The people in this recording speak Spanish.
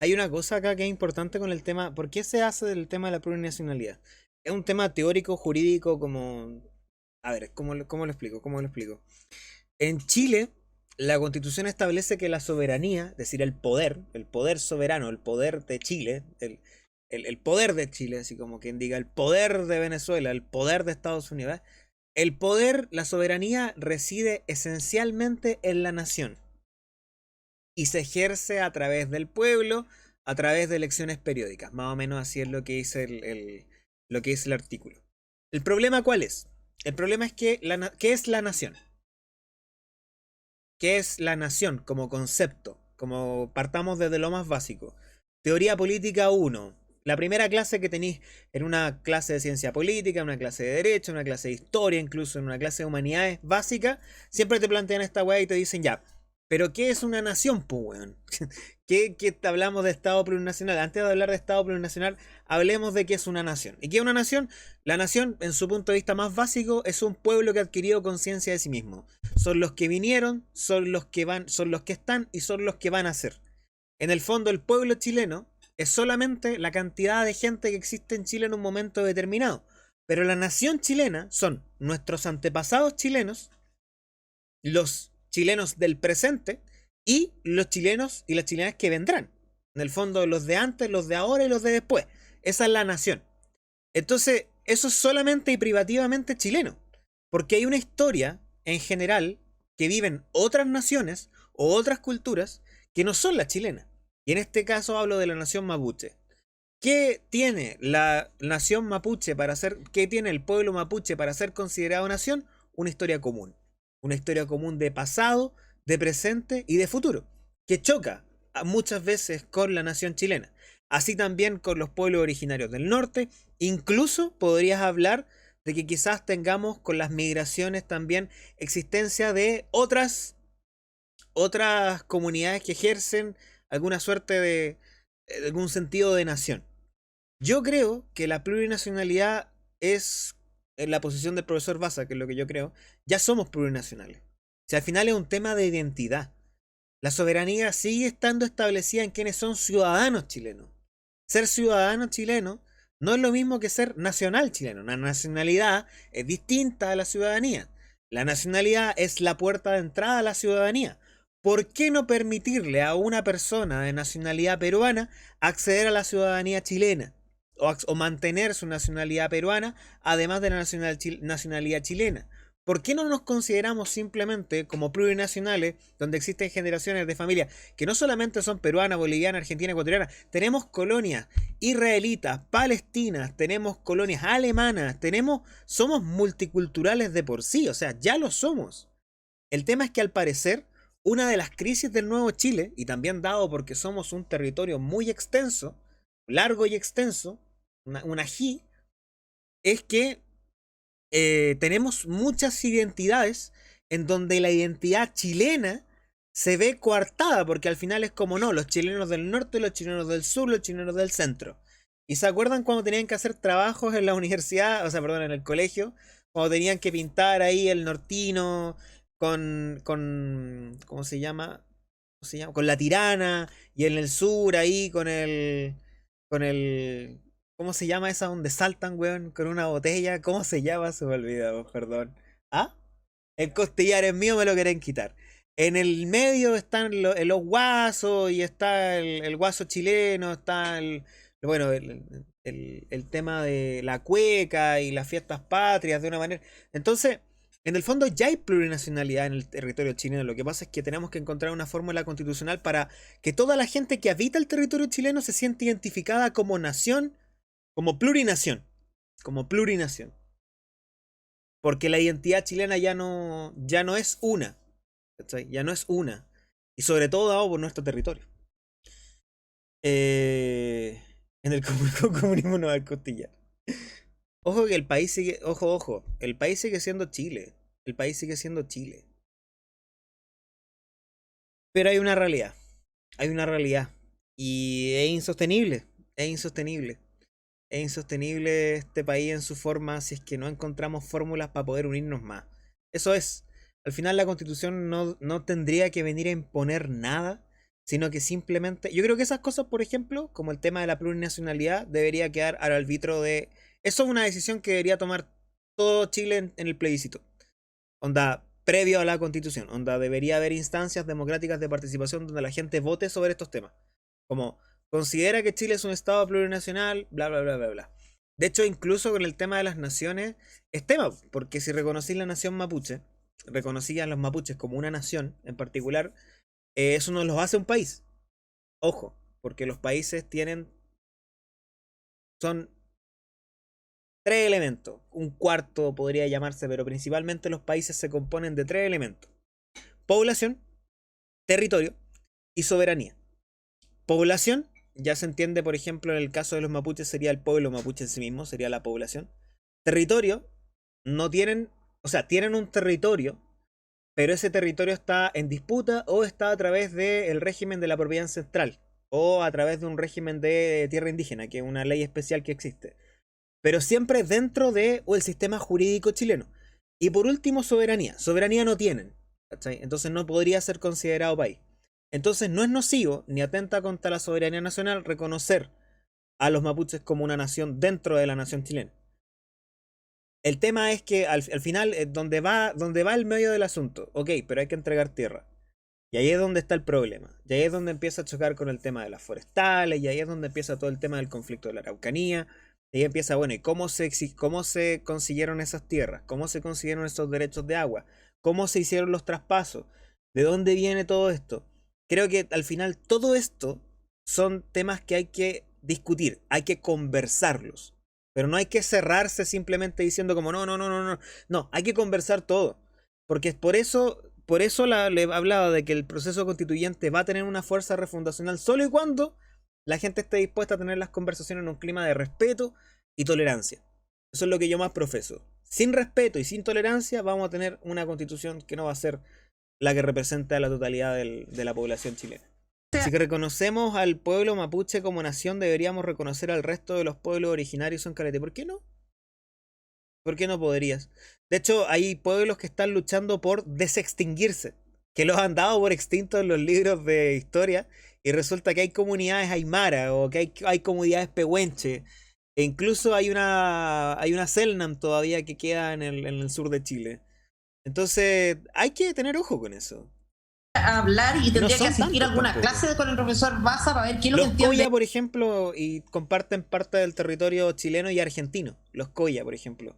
Hay una cosa acá que es importante con el tema. ¿Por qué se hace del tema de la plurinacionalidad? Es un tema teórico, jurídico, como. A ver, ¿cómo lo explico? ¿Cómo lo explico? En Chile, la constitución establece que la soberanía, es decir, el poder soberano, el poder de Chile, el poder de Chile, así como quien diga, el poder de Venezuela, el poder de Estados Unidos, el poder, la soberanía reside esencialmente en la nación y se ejerce a través del pueblo, a través de elecciones periódicas. Más o menos así es lo que dice lo que dice el artículo. ¿El problema cuál es? El problema es que ¿qué es la nación? ¿Qué es la nación como concepto? Como partamos desde lo más básico. Teoría política uno. La primera clase que tenéis en una clase de ciencia política, en una clase de derecho, en una clase de historia, incluso en una clase de humanidades básica, siempre te plantean esta weá y te dicen ya, pero ¿qué es una nación, pues, weón? ¿Qué hablamos de Estado plurinacional? Antes de hablar de Estado plurinacional, hablemos de qué es una nación. ¿Y qué es una nación? La nación, en su punto de vista más básico, es un pueblo que ha adquirido conciencia de sí mismo. Son los que vinieron, son los que van, son los que están y son los que van a ser. En el fondo, el pueblo chileno es solamente la cantidad de gente que existe en Chile en un momento determinado. Pero la nación chilena son nuestros antepasados chilenos, los chilenos del presente y los chilenos y las chilenas que vendrán. En el fondo, los de antes, los de ahora y los de después. Esa es la nación. Entonces, eso es solamente y privativamente chileno. Porque hay una historia, en general, que viven otras naciones o otras culturas que no son la chilena. Y en este caso hablo de la nación mapuche. ¿Qué tiene la nación mapuche para ser, qué tiene el pueblo mapuche para ser considerado nación? Una historia común. Una historia común de pasado, de presente y de futuro. Que choca muchas veces con la nación chilena. Así también con los pueblos originarios del norte. Incluso podrías hablar de que quizás tengamos con las migraciones también existencia de otras comunidades que ejercen alguna suerte de algún sentido de nación. Yo creo que la plurinacionalidad es, en la posición del profesor Baza, que es lo que yo creo, ya somos plurinacionales. O sea, al final es un tema de identidad. La soberanía sigue estando establecida en quienes son ciudadanos chilenos. Ser ciudadano chileno no es lo mismo que ser nacional chileno. La nacionalidad es distinta a la ciudadanía. La nacionalidad es la puerta de entrada a la ciudadanía. ¿Por qué no permitirle a una persona de nacionalidad peruana acceder a la ciudadanía chilena? O mantener su nacionalidad peruana, además de la nacionalidad chilena. ¿Por qué no nos consideramos simplemente como plurinacionales, donde existen generaciones de familias que no solamente son peruana, boliviana, argentina, ecuatoriana? Tenemos colonias israelitas, palestinas, tenemos colonias alemanas, somos multiculturales de por sí, o sea, ya lo somos. El tema es que al parecer, una de las crisis del nuevo Chile, y también dado porque somos un territorio muy extenso, largo y extenso, una ají, es que tenemos muchas identidades en donde la identidad chilena se ve coartada, porque al final es como no, los chilenos del norte, los chilenos del sur, los chilenos del centro. ¿Y se acuerdan cuando tenían que hacer trabajos en la universidad, o sea, perdón, en el colegio? Cuando tenían que pintar ahí el nortino ¿cómo se llama? ¿Cómo se llama? Con la tirana, y en el sur ahí con el, ¿cómo se llama esa donde saltan, weón, con una botella? ¿Cómo se llama? Se me olvidó, perdón. ¿Ah? El costillar es mío, me lo quieren quitar. En el medio están los guasos y está el guaso chileno, está bueno, el tema de la cueca y las fiestas patrias de una manera. Entonces, en el fondo ya hay plurinacionalidad en el territorio chileno. Lo que pasa es que tenemos que encontrar una fórmula constitucional para que toda la gente que habita el territorio chileno se sienta identificada como nación, como plurinación. Como plurinación. Porque la identidad chilena ya no es una. ¿Cachai? Ya no es una. Y sobre todo dado por nuestro territorio. Eh, en el comunismo no va a costillar. Ojo que el país sigue. Ojo, ojo. El país sigue siendo Chile. El país sigue siendo Chile. Pero hay una realidad. Hay una realidad. Y es insostenible. Es insostenible. Es insostenible este país en su forma si es que no encontramos fórmulas para poder unirnos más. Eso es. Al final la constitución no tendría que venir a imponer nada, sino que simplemente... Yo creo que esas cosas, por ejemplo, como el tema de la plurinacionalidad, debería quedar al arbitrio de... Eso es una decisión que debería tomar todo Chile en el plebiscito. Onda, previo a la constitución. Onda, debería haber instancias democráticas de participación donde la gente vote sobre estos temas. Como, considera que Chile es un estado plurinacional, bla, bla, bla, bla, bla. De hecho, incluso con el tema de las naciones, es tema, porque si reconocís la nación mapuche, reconocían los mapuches como una nación en particular, eso no los hace un país. Ojo, porque los países son tres elementos. Un cuarto podría llamarse, pero principalmente los países se componen de tres elementos: población, territorio y soberanía. Población, ya se entiende, por ejemplo, en el caso de los mapuches sería el pueblo mapuche en sí mismo, sería la población. Territorio, no tienen, o sea, tienen un territorio, pero ese territorio está en disputa o está a través del régimen de la propiedad ancestral o a través de un régimen de tierra indígena, que es una ley especial que existe. Pero siempre dentro de el sistema jurídico chileno. Y por último, soberanía. Soberanía no tienen, ¿cachai? Entonces no podría ser considerado país. Entonces no es nocivo ni atenta contra la soberanía nacional reconocer a los mapuches como una nación dentro de la nación chilena. El tema es que al final, donde va el medio del asunto, ok, pero hay que entregar tierra. Y ahí es donde está el problema. Y ahí es donde empieza a chocar con el tema de las forestales, y ahí es donde empieza todo el tema del conflicto de la Araucanía. Y ahí empieza, bueno, ¿y cómo se consiguieron esas tierras? ¿Cómo se consiguieron esos derechos de agua? ¿Cómo se hicieron los traspasos? ¿De dónde viene todo esto? Creo que al final todo esto son temas que hay que discutir, hay que conversarlos. Pero no hay que cerrarse simplemente diciendo como no, no, no, no, no. No, hay que conversar todo. Porque por eso le he hablado de que el proceso constituyente va a tener una fuerza refundacional solo y cuando la gente esté dispuesta a tener las conversaciones en un clima de respeto y tolerancia. Eso es lo que yo más profeso. Sin respeto y sin tolerancia vamos a tener una constitución que no va a ser la que representa a la totalidad de la población chilena. Si que reconocemos al pueblo mapuche como nación, deberíamos reconocer al resto de los pueblos originarios en Calete. ¿Por qué no? ¿Por qué no podrías? De hecho, hay pueblos que están luchando por desextinguirse, que los han dado por extintos en los libros de historia, y resulta que hay comunidades aymara o que hay comunidades pehuenche, e incluso hay una Selnam todavía que queda en el sur de Chile. Entonces, hay que tener ojo con eso. Hablar y Y no tendría que son asistir a tantos alguna tampoco. clase con el profesor Baza para ver qué es lo que Los entiende. Coya, por ejemplo, y comparten parte del territorio chileno y argentino. Los Coya, por ejemplo.